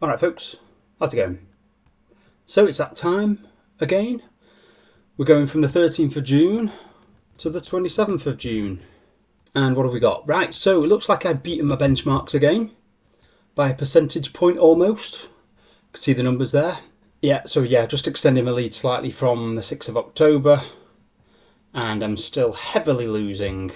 Alright folks, how's it going? So it's that time again. We're going from the 13th of June to the 27th of June. And what have we got? Right, so it looks like I've beaten my benchmarks again by a percentage point almost. You can see the numbers there. Yeah, just extending my lead slightly from the 6th of October. And I'm still heavily losing.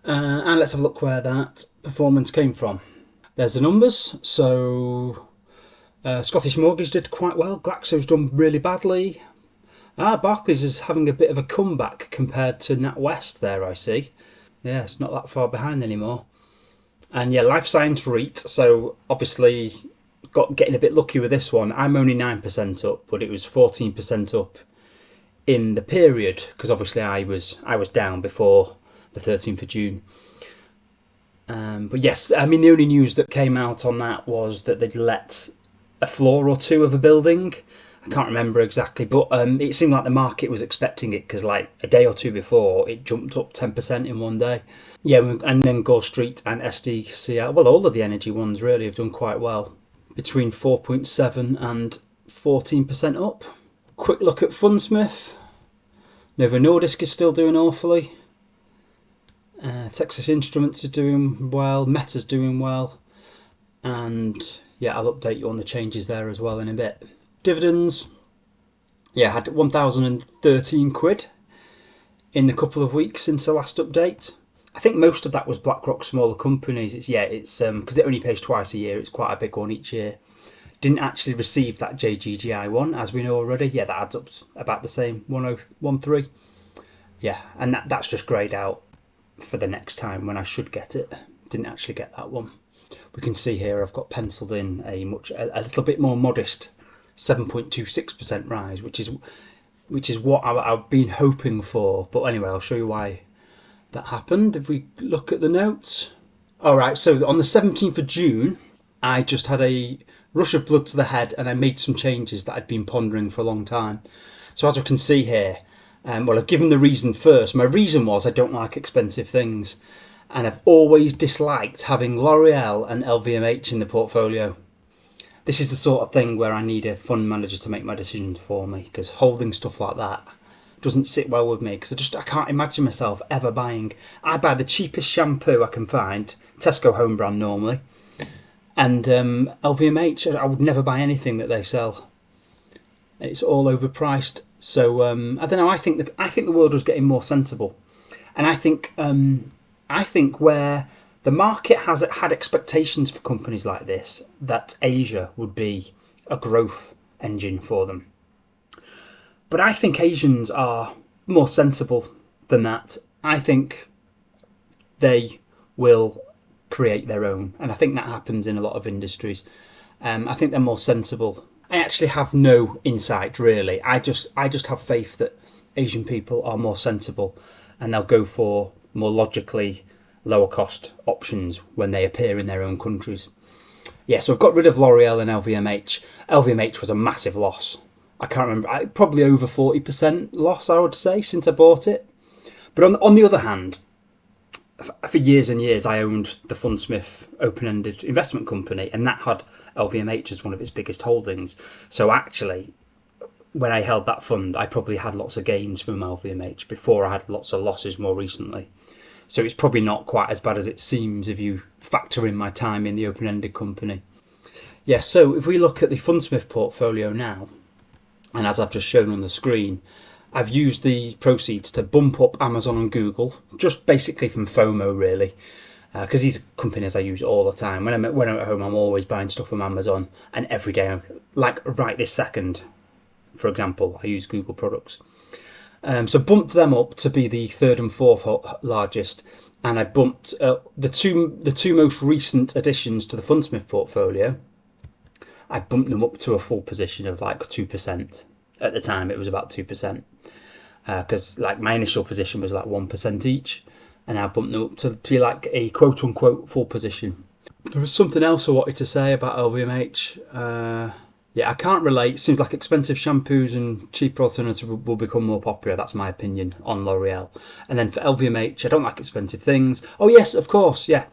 And let's have a look where that performance came from. There's the numbers. So Scottish Mortgage did quite well. Glaxo's done really badly. Barclays is having a bit of a comeback compared to NatWest there, I see. Yeah, it's not that far behind anymore. And yeah, Life Science REIT, so obviously getting a bit lucky with this one. I'm only 9% up, but it was 14% up in the period, because obviously I was down before the 13th of June. But yes, I mean, the only news that came out on that was that they'd let a floor or two of a building. I can't remember exactly, but it seemed like the market was expecting it, because like a day or two before it jumped up 10% in one day. Yeah, and then Gore Street and SDCL, well, all of the energy ones really have done quite well, between 4.7 and 14% up. Quick look at Fundsmith. Novo Nordisk is still doing awfully. Texas Instruments is doing well. Meta's doing well. And yeah, I'll update you on the changes there as well in a bit. Dividends, yeah, had 1,013 quid in the couple of weeks since the last update. I think most of that was BlackRock smaller companies. It's because it only pays twice a year. It's quite a big one each year. Didn't actually receive that JGGI one, as we know already. Yeah, that adds up about the same, 1013. Yeah, and that's just greyed out for the next time when I should get it. Didn't actually get that one. We can see here I've got penciled in a little bit more modest 7.26% rise, which is what I've been hoping for. But anyway, I'll show you why that happened if we look at the notes. Alright, so on the 17th of June, I just had a rush of blood to the head and I made some changes that I'd been pondering for a long time. So as we can see here, well, I've given the reason first. My reason was I don't like expensive things, and I've always disliked having L'Oreal and LVMH in the portfolio. This is the sort of thing where I need a fund manager to make my decisions for me, because holding stuff like that doesn't sit well with me, because I can't imagine myself ever buying. I buy the cheapest shampoo I can find, Tesco home brand normally, and LVMH, I would never buy anything that they sell. It's all overpriced. So I don't know. I think the world was getting more sensible, and I think where the market has had expectations for companies like this, that Asia would be a growth engine for them. But I think Asians are more sensible than that. I think they will create their own, and I think that happens in a lot of industries. I think they're more sensible. I actually have no insight really. I just have faith that Asian people are more sensible, and they'll go for more logically lower cost options when they appear in their own countries. Yeah, so I've got rid of L'Oreal and LVMH. LVMH was a massive loss. I can't remember, probably over 40% loss, I would say, since I bought it. But on the other hand, for years and years I owned the Fundsmith open-ended investment company, and that had LVMH as one of its biggest holdings. So actually, when I held that fund, I probably had lots of gains from LVMH before I had lots of losses more recently. So it's probably not quite as bad as it seems if you factor in my time in the open-ended company. Yeah, so if we look at the Fundsmith portfolio now, and as I've just shown on the screen, I've used the proceeds to bump up Amazon and Google, just basically from FOMO really, because these are companies I use all the time. When I'm at home, I'm always buying stuff from Amazon, and every day, like right this second, for example, I use Google products. So bumped them up to be the third and fourth largest, and I bumped the two most recent additions to the Fundsmith portfolio. I bumped them up to a full position of like 2%. At the time, it was about 2%, because like my initial position was like 1% each, and I bumped them up to be like a quote unquote full position. There was something else I wanted to say about LVMH. Yeah, I can't relate. Seems like expensive shampoos and cheaper alternatives will become more popular. That's my opinion on L'Oreal. And then for LVMH, I don't like expensive things. Oh yes, of course, yeah.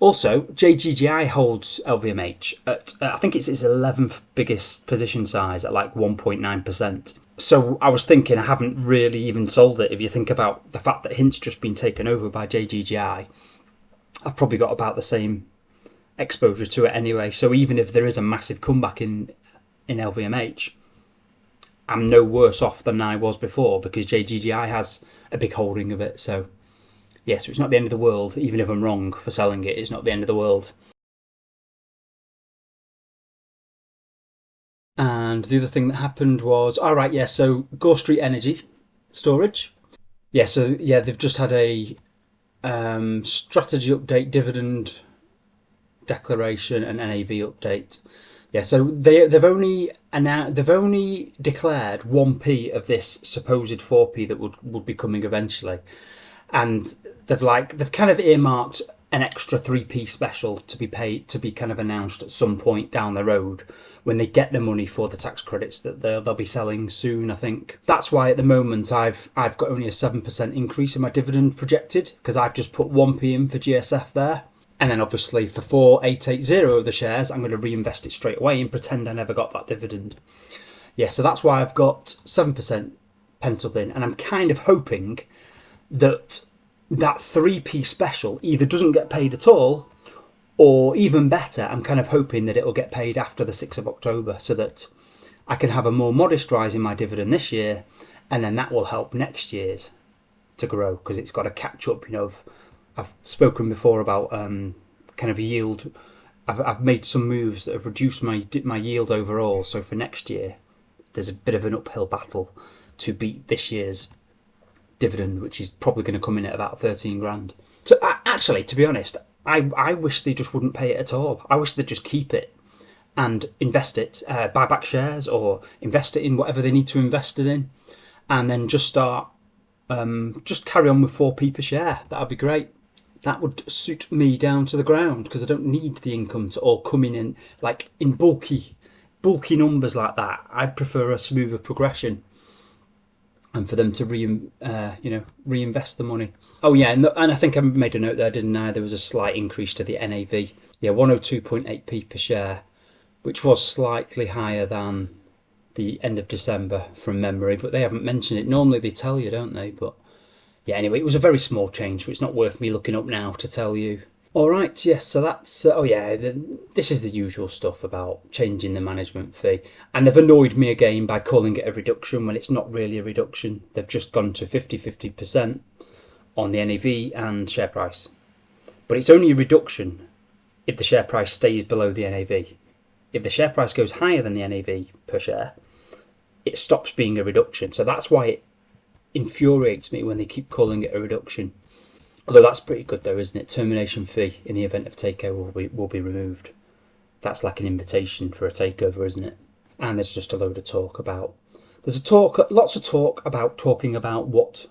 Also, JGGI holds LVMH at, I think it's its 11th biggest position size at like 1.9%. So I was thinking I haven't really even sold it. If you think about the fact that Hint's just been taken over by JGGI, I've probably got about the same exposure to it anyway. So even if there is a massive comeback in LVMH, I'm no worse off than I was before because JGGI has a big holding of it. So yeah, so it's not the end of the world. Even if I'm wrong for selling it, it's not the end of the world. And the other thing that happened was, so Gore Street Energy Storage. Yeah, so yeah, they've just had a strategy update, dividend declaration, and NAV update. Yeah, so they've only declared 1p of this supposed 4p that would be coming eventually, and they've kind of earmarked an extra 3p special to be paid, to be kind of announced at some point down the road when they get the money for the tax credits that they'll be selling soon. I think that's why at the moment I've got only a 7% increase in my dividend projected, because I've just put 1p in for GSF there. And then obviously for 4880 of the shares, I'm going to reinvest it straight away and pretend I never got that dividend. Yeah, so that's why I've got 7% penciled in. And I'm kind of hoping that 3p special either doesn't get paid at all, or even better, I'm kind of hoping that it'll get paid after the 6th of October so that I can have a more modest rise in my dividend this year, and then that will help next year's to grow, because it's got to catch up. I've spoken before about kind of yield. I've made some moves that have reduced my yield overall, so for next year there's a bit of an uphill battle to beat this year's dividend, which is probably going to come in at about 13 grand. So actually, to be honest, I wish they just wouldn't pay it at all. I wish they'd just keep it and invest it, buy back shares or invest it in whatever they need to invest it in, and then just start, just carry on with 4p per share. That'd be great. That would suit me down to the ground, because I don't need the income to all come in like in bulky numbers like that. I'd prefer a smoother progression, and for them to reinvest the money. Oh yeah, and I think I made a note there, didn't I? There was a slight increase to the NAV. Yeah, 102.8p per share, which was slightly higher than the end of December from memory, but they haven't mentioned it. Normally they tell you, don't they? But yeah, anyway, it was a very small change, so it's not worth me looking up now to tell you. All right, yes, so that's, this is the usual stuff about changing the management fee. And they've annoyed me again by calling it a reduction when it's not really a reduction. They've just gone to 50% on the NAV and share price. But it's only a reduction if the share price stays below the NAV. If the share price goes higher than the NAV per share, it stops being a reduction. So that's why it infuriates me when they keep calling it a reduction. Although that's pretty good though, isn't it? Termination fee in the event of takeover will be removed. That's like an invitation for a takeover, isn't it? And there's just a load of talk about... lots of talk about talking about what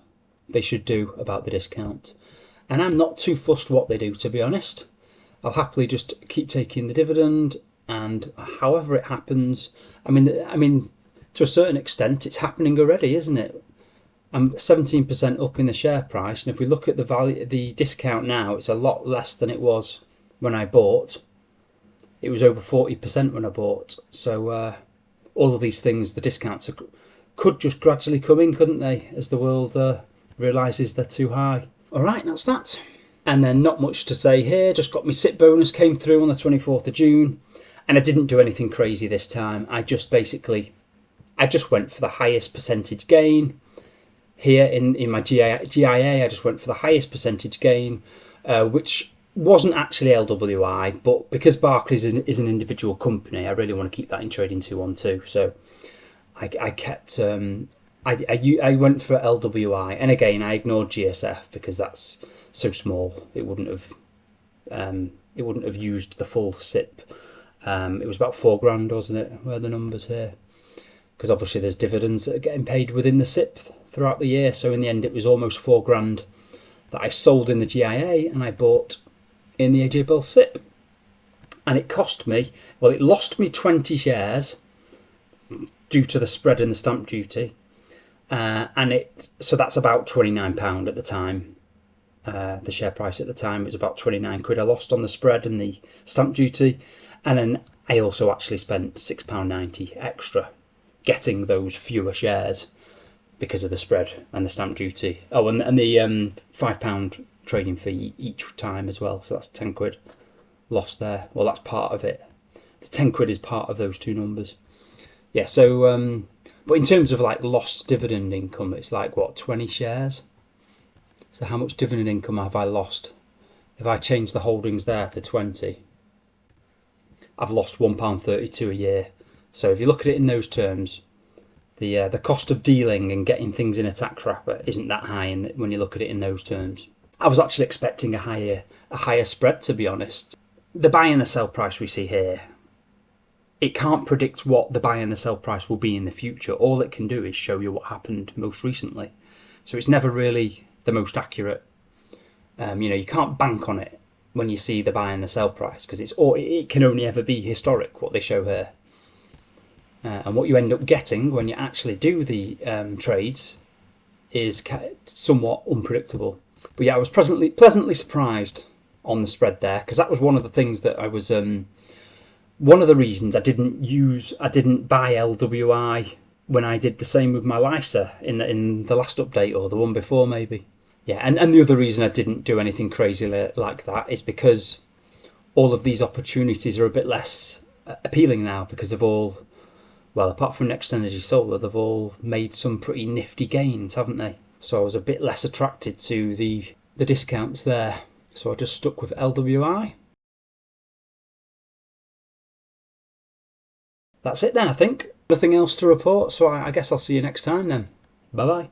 they should do about the discount. And I'm not too fussed what they do, to be honest. I'll happily just keep taking the dividend, and however it happens... I mean, to a certain extent, it's happening already, isn't it? I'm 17% up in the share price, and if we look at the discount now, it's a lot less than it was when I bought. It was over 40% when I bought. So all of these things, the discounts could just gradually come in, couldn't they, as the world realises they're too high. All right, that's that. And then not much to say here. Just got my SIP bonus, came through on the 24th of June, and I didn't do anything crazy this time. I just went for the highest percentage gain. Here in my GIA, I just went for the highest percentage gain, which wasn't actually LWI, but because Barclays is an individual company, I really want to keep that in trading 212. So I kept, I went for LWI, and again I ignored GSF because that's so small. It wouldn't have used the full SIP. It was about 4 grand, wasn't it? Where are the numbers here? Because obviously there's dividends that are getting paid within the SIP throughout the year. So in the end, it was almost 4 grand that I sold in the GIA and I bought in the AJ Bell SIP. And it cost me, well, it lost me 20 shares due to the spread and the stamp duty. So that's about £29 at the time. The share price at the time was about 29 quid I lost on the spread and the stamp duty. And then I also actually spent £6.90 extra getting those fewer shares because of the spread and the stamp duty. Oh, and the £5 trading fee each time as well. So that's 10 quid lost there. Well, that's part of it. The 10 quid is part of those two numbers. Yeah, so, but in terms of like lost dividend income, it's like what, 20 shares? So how much dividend income have I lost? If I change the holdings there to 20, I've lost £1.32 a year. So if you look at it in those terms, the cost of dealing and getting things in a tax wrapper isn't that high when you look at it in those terms. I was actually expecting a higher spread, to be honest. The buy and the sell price we see here, it can't predict what the buy and the sell price will be in the future. All it can do is show you what happened most recently. So it's never really the most accurate. You can't bank on it when you see the buy and the sell price, because it can only ever be historic, what they show here. And what you end up getting when you actually do the trades is somewhat unpredictable. But yeah, I was pleasantly surprised on the spread there, because that was one of the things that I was one of the reasons I didn't buy LWI when I did the same with my LISA in the last update, or the one before maybe. Yeah, and the other reason I didn't do anything crazy like that is because all of these opportunities are a bit less appealing now, because they've all, well, apart from Next Energy Solar, they've all made some pretty nifty gains, haven't they? So I was a bit less attracted to the discounts there. So I just stuck with LWI. That's it then, I think. Nothing else to report, so I guess I'll see you next time then. Bye bye.